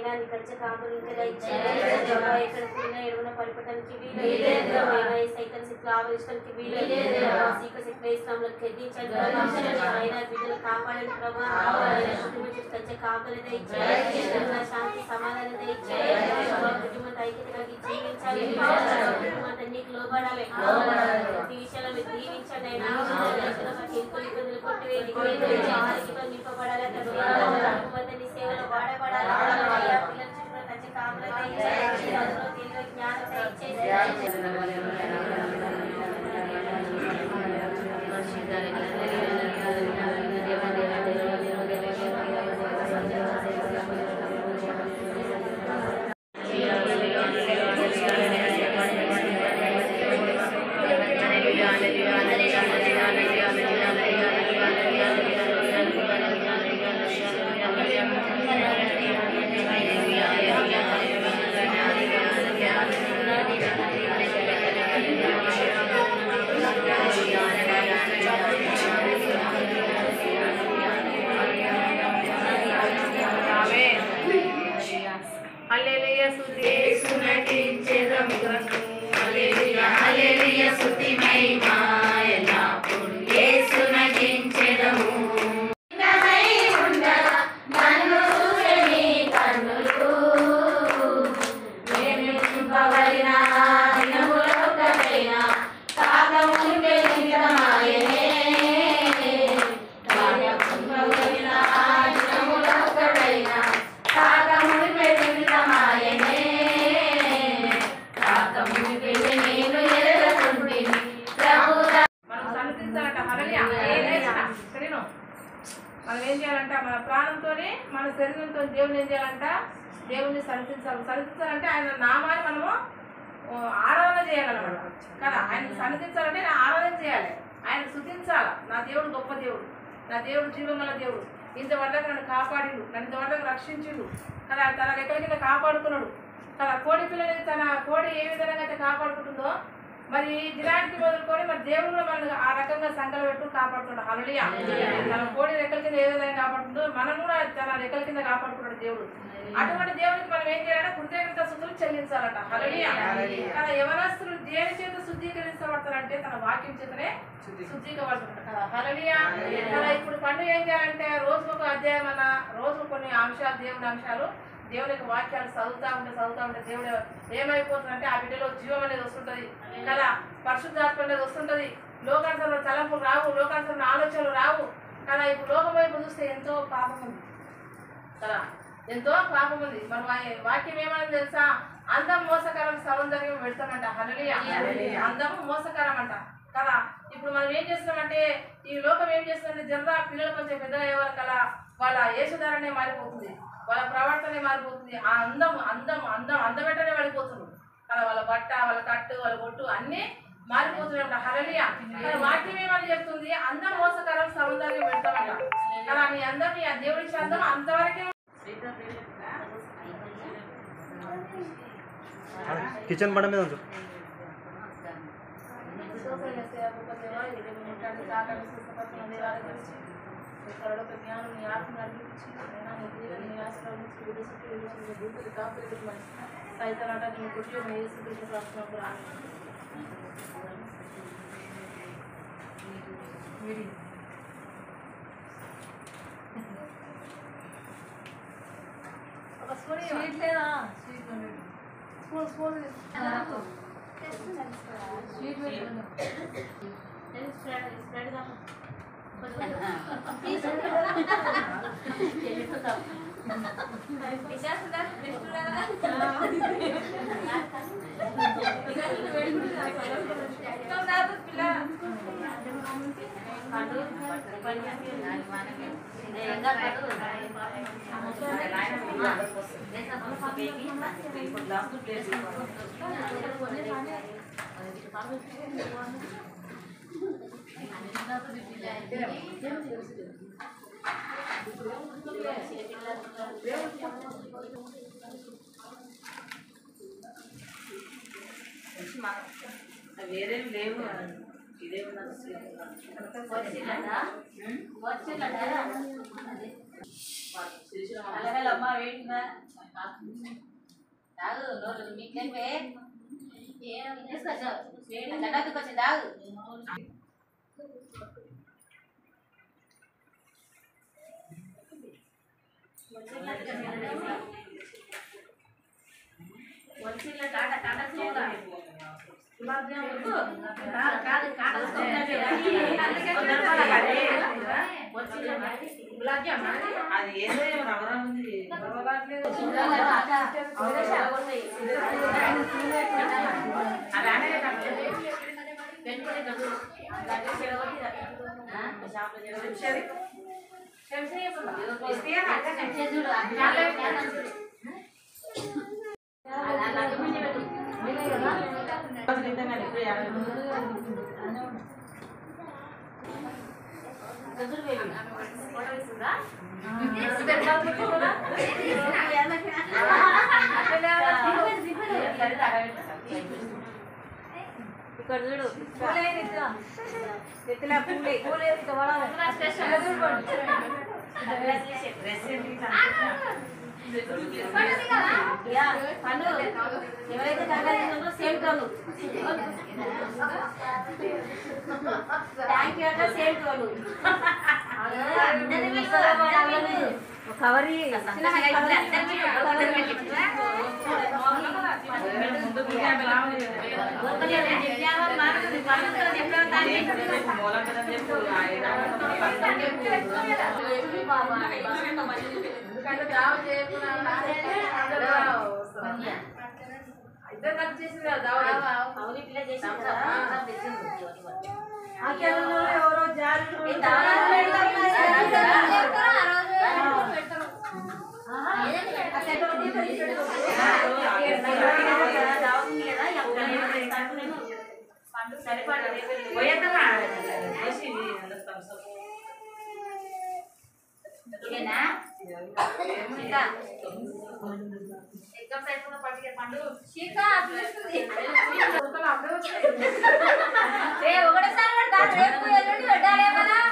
నాయన నీ కంచె కాపులు ఇంకా ఎక్కడ కూడినా ఎరువున పరిపటానికి వీలు సైతం శక్తులు ఆవరించడానికి వీలు సీక శక్తులు ఇస్లాంలకు ఖెదించండి ఆయన బిడ్డలు కాపాడని ప్రభా కుటుంబ కంచె కాపులు దయచేయండి శాంతి సమాధానం దయచేయండి కుటుంబ ఐక్యతగా జీవించాలి కుటుంబం నీకు లోబడాలి ప్రతి విషయంలో మీరు దీవించండి ఆయన ఇబ్బందులు కొట్టివేది నింపబడాలి నీ సేవలో వాడబడాలి పిల్లల చుట్టూ కంచె కాపులు తెలివి జ్ఞానం హల్లెలూయా స్తుతి మహిమ ఎల్లప్పుడూ యేసును కీర్తించెదము నన్ను చూసెని కన్నులు నియమింపబడిన దినములొక్కటైనా కాకముందే నిమిత్తమాయెనే నియమింపబడిన దినములొక్కటైనా కాకముందే నిమిత్తమాయెనే కాకముందే నేను ఎరగకుంటిని ప్రభువా మనం సన్నిధించాలంట హల్లెలూయా మనం ఏం చేయాలంట మన ప్రాణంతోనే మన శరీరంతో దేవుని ఏం చేయాలంట దేవుణ్ణి సన్నిధించాలంటే ఆయన నామాన్ని మనము ఆరాధన చేయాలన్నమాట కదా ఆయన సన్నిధించాలంటే ఆరాధన చేయాలి ఆయన స్తుతించాలి నా దేవుడు గొప్ప దేవుడు నా దేవుడు జీవగల దేవుడు ఇంతవరకు నన్ను కాపాడిండు నన్ను ఇంతవరకు రక్షించిండు కదా తన రెక్కల కింద కాపాడుకున్నాడు కదా కోడి పిల్లని తన కోడి ఏ విధంగా అయితే కాపాడుకుంటుందో మరి దినానికి మొదలుకొని మరి దేవుడు కూడా మనల్ని ఆ రకంగా సంకల పెట్టు కాపాడుతున్నాడు హల్లెలూయా తన కోడి రెక్కల కింద ఏ విధంగా కాపాడుతుందో మనం కూడా తన రెక్కల కింద కాపాడుకున్నాడు దేవుడు అటువంటి దేవునికి మనం ఏం చేయాలంటే కృతజ్ఞతాస్తుతులు చెల్లించాలట హల్లెలూయా కదా యవనస్తులు దేని చేత శుద్ధీకరించబడతారంటే తన వాక్యం చేతనే శుద్ధీకరించబడతారు కదా హల్లెలూయా కదా ఇప్పుడు పండుగ ఏం చేయాలంటే రోజుకు ఒక అధ్యాయం అన్న రోజు కొన్ని అంశాలు దేవుని అంశాలు దేవుని యొక్క వాక్యాలు చదువుతా ఉంటే దేవుడు ఏమైపోతుందంటే ఆ బిడ్డలో జీవం అనేది వస్తుంటది కదా పరిశుద్ధాత్మ అనేది వస్తుంటది లోకాంతరంలో తలంపులు రావు లోకాంతరంలో ఆలోచనలు రావు కదా ఇప్పుడు లోకం వైపు చూస్తే ఎంతో పాపం ఉంది కదా ఎంతో పాపం ఉంది మన వాక్యం ఏమని తెలుసా అందం మోసకరం సౌందర్యం పెడతామంట హల్లెలూయా అందము మోసకరం అంట కదా ఇప్పుడు మనం ఏం చేస్తున్నామంటే ఈ లోకం ఏం చేస్తుందంటే జనరా పిల్లలు కొంచెం పెద్దగా అయ్యేవారు కదా వాళ్ళ వేషధారణే మారిపోతుంది వాళ్ళ ప్రవర్తనే మారిపోతుంది ఆ అందమెట్టనే పడిపోతున్నారు కదా వాళ్ళ బట్ట వాళ్ళ కట్టు వాళ్ళ బొట్టు అన్నీ మారిపోతున్నాయంట హల్లెలూయా వాక్యం ఏమని చెప్తుంది అందం మోసకరం సౌందర్యం పెడతామంట కదా నీ అందం నీ దేవుడి అందం అంతవరకే కిచెన్ బండ మీద ఉంచు వేరే లేవు ఇదే అలగలమ్మా వేడినా తాగు నోరు మీకు లేపే చక్కకి వచ్చి తాగు అది ఏదో రవరా ఉంది ఇక్కడ చూడు పండు ఎవరైతే తగ్గలిందో సేమ్ టోను థ్యాంక్ యూ అంటే సేమ్ టోను కవరీ ఎవరో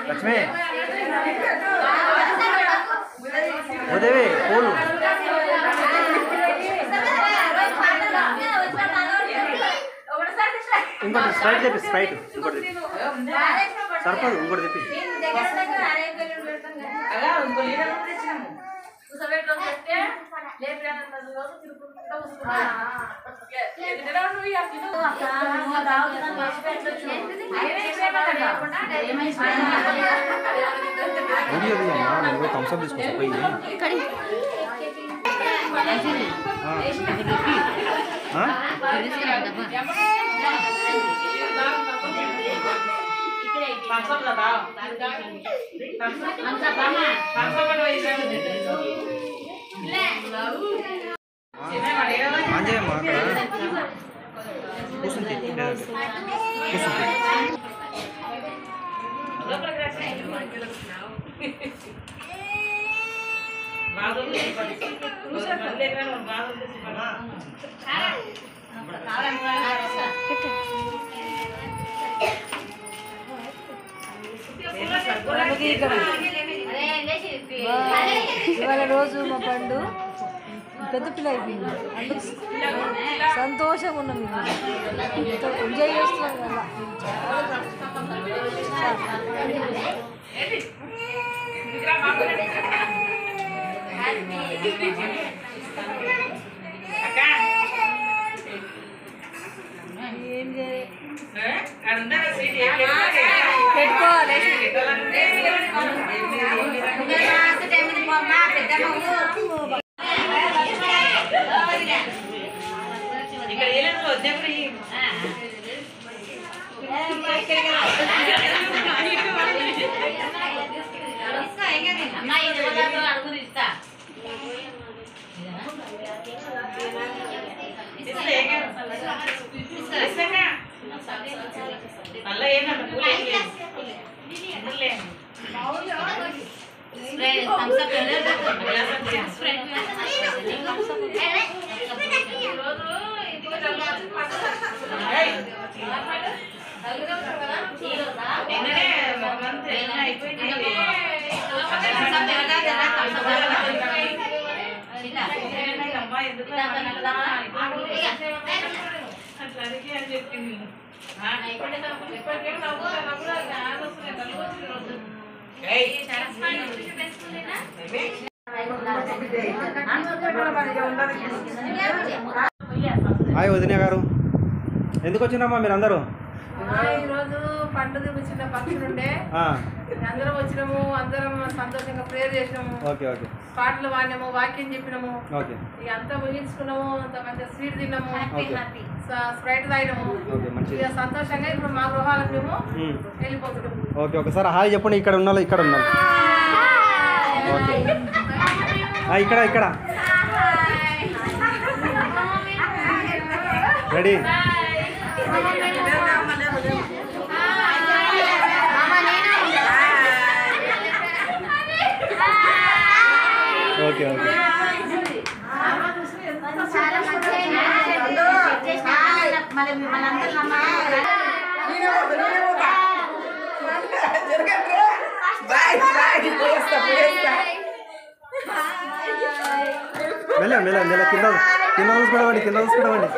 లక్ష్మి ఉదయ్ పూలు ఇంకోటి స్ప్రైట్ తెప్పి స్ప్రైట్ ఇంకోటి సరిపోదు ఇంకోటి తెప్పి వీడియో థమ్స్అప్ తీసుకొస్తా పోయి అంజయమ్మా అక్కడ కూర్చుంటే కూర్చుంటే ఇవాళ రోజు మా పండు పెద్ద పిల్ల అయిపోయింది అందుకు సంతోషంగా ఉన్నాం మేము ఎంజాయ్ చేస్తున్నాం ఏం పెట్టుకోవాలి అయిపోయింది అట్లా అడిగి అని చెప్పింది ఇప్పటికేం నవ్వుతా హాయ్ వదిన గారు, ఎందుకు వచ్చినామా మీరు అందరూ? ఈరోజు పండుగ చిన్న ఫంక్షన్ ఉండే అందరం వచ్చినాము, అందరం సంతోషంగా ప్రేయర్ చేసినాము, ఓకే ఓకే, పాటలు పాడినాము, వాక్యం చెప్పినాము, ఓకే, ఇక అంతా ముగించుకున్నాము, అంత మంచిగా స్వీట్ తిన్నాము, ఓకే, స్ప్రైట్ తాగినాము, ఓకే, మంచిది. ఇక సంతోషంగా ఇప్పుడు మా గృహాలకు మేము వెళ్ళిపోతున్నాము. ఓకే, ఒకసారి హాయ్ చెప్పండి. ఇక్కడ ఉన్నాను, ఇక్కడ ఉన్నాను. ఓకే, ఇక్కడ ఇక్కడ రెడీ. ఓకే ఓకే, మెల్ల మెల్ల మెల్ల, కింద కింద చూసుకోవడం, కింద చూసుకోవడం.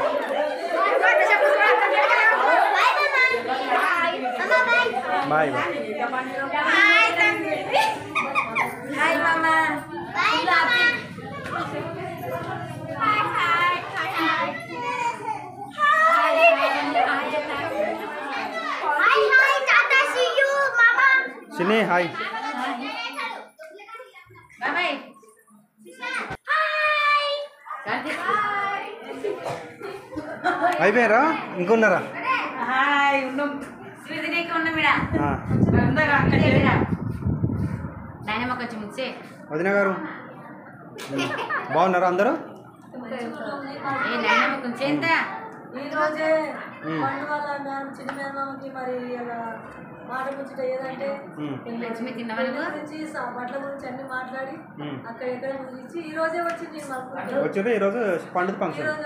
Bye bye. చిన్ని హాయ్. అయిపోయారా, ఇంకున్నారా? వదిన గారు బాగున్నారా అందరూ? ఈరోజే పండు వాళ్ళ మ్యామ్ చిన్న మేనమామకి మరి ఇలా మాట ముచ్చట ఏదంటే లక్ష్మి తిన్నవాళ్ళు గురించి బట్టల గురించి అన్ని మాట్లాడి అక్కడ ఎక్కడ ముగించి ఈ రోజే వచ్చింది మాకు. వచ్చేది ఈరోజు పండుగ ఫంక్షన్. ఈ రోజు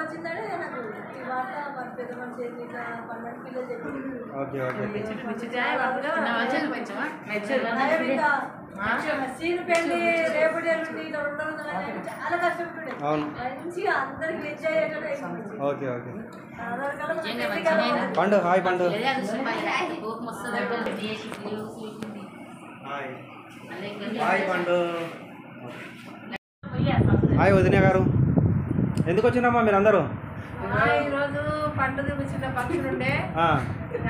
వచ్చిందంటే నాకు ఈ మాట మరి పెద్ద మనిషి ఇట్లా పండుగ పిల్లలు చెప్పింది. ఓకే ఓకే, సీను పెళ్లి రేపటి ఎల్లుండి 2 రోజులు చాలా కష్టపడుతుండే. అవును, మంచిగా అందరికి ఎంజాయ్ అయ్యేటట్టు. Okay okay. పండు హాయ్. పండు హాయ్. హాయ్ పండు. హాయ్ వదిన గారు, ఎందుకు వచ్చినామా మీరు అందరూ? ఈరోజు పండుగ చిన్న ఫంక్షన్ ఉండే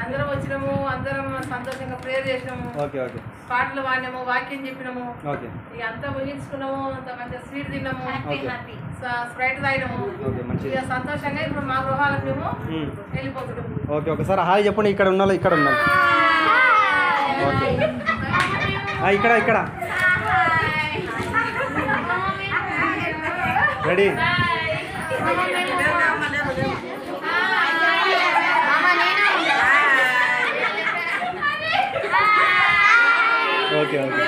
అందరం వచ్చినాము, అందరం సంతోషంగా ప్రేయర్ చేసినాము, ఓకే ఓకే, పాటలు పాడినాము, వాక్యం చెప్పినాము, ఓకే, ఇక అంతా ముగించుకున్నాము, అంత మంచిగా స్వీట్ తిన్నాము, ఓకే, స్ప్రైట్ తాగినాము, ఓకే, మంచిది. ఇక సంతోషంగా ఇప్పుడు మా గృహాలకు మేము వెళ్ళిపోతున్నాము. ఓకే, ఒకసారి హాయ్ చెప్పండి. ఇక్కడ ఉన్నాను, ఇక్కడ ఉన్నాను. ఓకే, ఇక్కడ ఇక్కడ రెడీ. ఓకే ఓకే,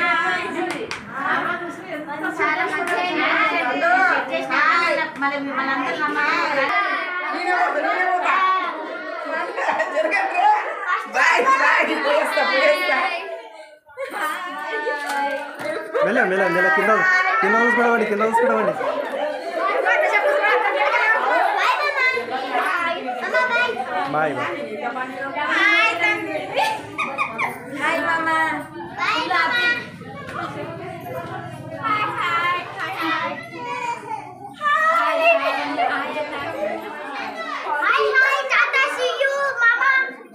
మెల్ల మెల్ల మెల్ల, కింద కింద చూసుకోవడం, కింద చూసుకోవడం. Bye bye.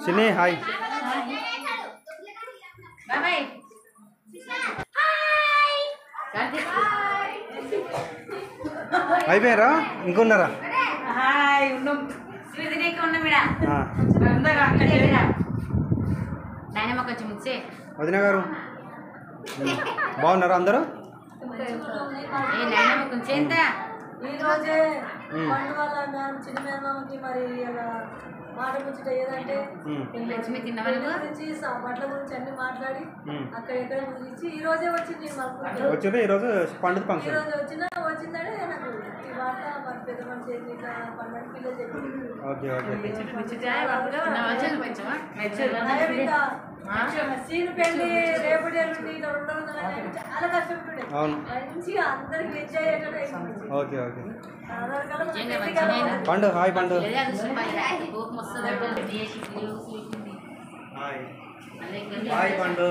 చిన్ని హాయ్. అయిపోయారా, ఇంకున్నారా? వదిన గారు బాగున్నారా అందరూ? ఈ రోజే పండు వాళ్ళ మ్యామ్ చిన్న మేనమామకి మరి ఇలా మాట ముచ్చట ఏదంటే లక్ష్మి తిన్నవాళ్ళు గురించి బట్టల గురించి అన్ని మాట్లాడి అక్కడ ఎక్కడ ముగించి ఈ రోజే వచ్చింది మాకు. వచ్చేది ఈరోజు పండుగ ఈ ఫంక్షన్. రోజు వచ్చిందంటే నాకు ఈ మాట మరి పెద్ద మనిషి ఇట్లా పండుగ పిల్లలు చెప్పింది. ఓకే ఓకే, సీను పెళ్లి రేపటి ఎల్లుండి ఇట్లా 2 రోజులు అంటే చాలా కష్టపడుతుండే. అవును. మంచిగా అందరికి ఎంజాయ్ అయ్యేటట్టు ఓకే ఓకే ఆధార్ పండు హాయ్ పండు హాయ్ హాయ్ పండు